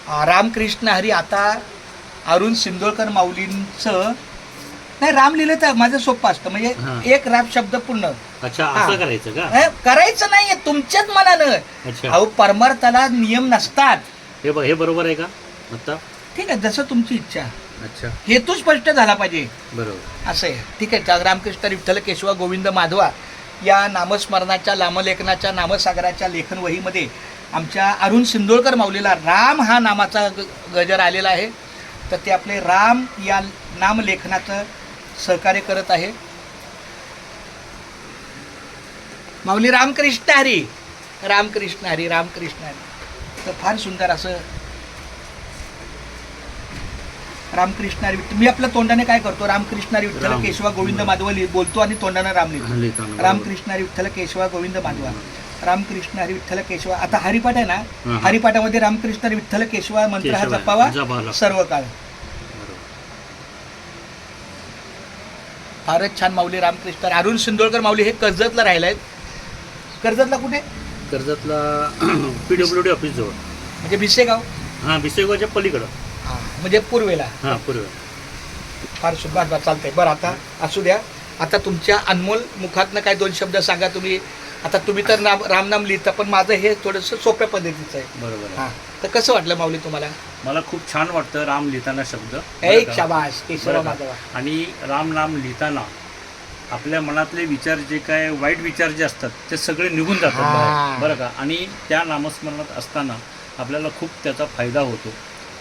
रामकृष्ण हरी. आता अरुण सिंदोळकर माऊलींचं नाही, रामलीलेचं माझं सोपं असतं, हा. म्हणजे एक राम शब्द पूर्ण. अच्छा, हा. असं करायचं का? करायचं नाहीये तुमच्याच मनानं. अच्छा, अहो परमार्थाला नियम नसतात. हे बरोबर आहे का आता? ठीक आहे, जसं तुमची इच्छा. अच्छा, हेतू स्पष्ट झाला पाहिजे बरोबर. असं आहे. ठीक आहे. रामकृष्ण विठ्ठल केशवा गोविंद माधवा या नामस्मरणाच्या नामलेखनाच्या नामसागराच्या लेखन वहीमध्ये आमच्या अरुण सिंदोळकर माऊलीला राम हा नामाचा गजर आलेला आहे. तर ते आपले राम या नामलेखनाचं सहकार्य करत आहे. माऊली रामकृष्ण हरी, रामकृष्ण हरी, रामकृष्ण हरी. तर फार सुंदर असं रामकृष्ण हरी विठ्ठल. मी आपल्या तोंडाने काय करतो, रामकृष्ण हरी विठ्ठल राम. केशवा गोविंद माधव बोलतो आणि तोंडाने राम लिहितो. लिहिताना रामकृष्ण हरी विठ्ठल केशवा गोविंद माधवा, रामकृष्ण हरी विठ्ठल केशवा. आता हरिपाठ आहे ना, हा. हरिपाठामध्ये रामकृष्ण हरी विठ्ठल केशवा मंत्र हा केशवा, जपावा जपावा. सर्व काळ. बरोबर. फारच छान माऊली रामकृष्ण. अरुण सिंदोळकर माऊली हे कर्जतला राहिला आहेत. कर्जतला कुठे? कर्जतला PWD ऑफिस जवळ. म्हणजे भिसेगाव. हां, बिसेगावच्या पलीकडं. हां, म्हणजे पूर्वेला. हां, पूर्व. फार सुद्धा चालतंय. बरं, आता असू द्या. आता तुमच्या अनमोल मुखातनं काय दोन शब्द सांगा तुम्ही. आता तुम्ही तर रामनाम लिहिता, पण माझं हे थोडंसं सोप्या पद्धतीचं आहे. बरोबर आहे. हां, तर कसं वाटलं माऊली तुम्हाला? मला खूप छान वाटतं राम लिहिताना शब्द. एक बरं का? शाबास केशवा बरं का? माधवा. आणि राम नाम लिहिताना आपल्या मनातले विचार जे काय वाईट विचार जे असतात ते सगळे निघून जातात हा. बाहेर. बरं का? आणि त्या नामस्मरणात असताना आपल्याला खूप त्याचा फायदा होतो.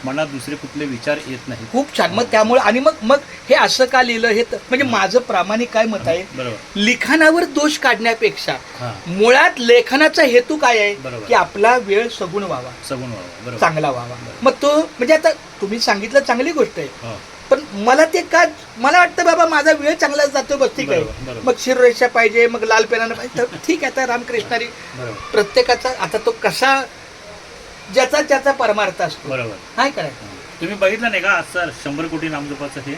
मनात दुसरे कुठले विचार येत नाही. खूप छान. मग त्यामुळे आणि मग हे असं का लिहिलं हे म्हणजे माझं प्रामाणिक काय मत आहे, बरोबर. लिखाणावर दोष काढण्यापेक्षा हां, मुळात लेखनाचा हेतू काय आहे बरोबर. की आपला वेळ सगुण व्हावा, सगुण व्हावं. बरोबर. चांगला व्हावा. मग तो म्हणजे आता तुम्ही सांगितलं चांगली गोष्ट आहे, हो. पण मला ते का मला वाटतं बाबा माझा वेळ चांगला जातो बस ठीक आहे. बरोबर, बरोबर. मग शिररेषा पाहिजे, मग लाल पेनानं पाहिजे, तर ठीक आहे. आता रामकृष्णारी बरोबर. प्रत्येकाचा आता तो कसा ज्याचा त्याचा परमार्थ असतो. बरोबर. काय करायचं. तुम्ही बघितलं नाही का आज सर 100 कोटी नामजपाचं हे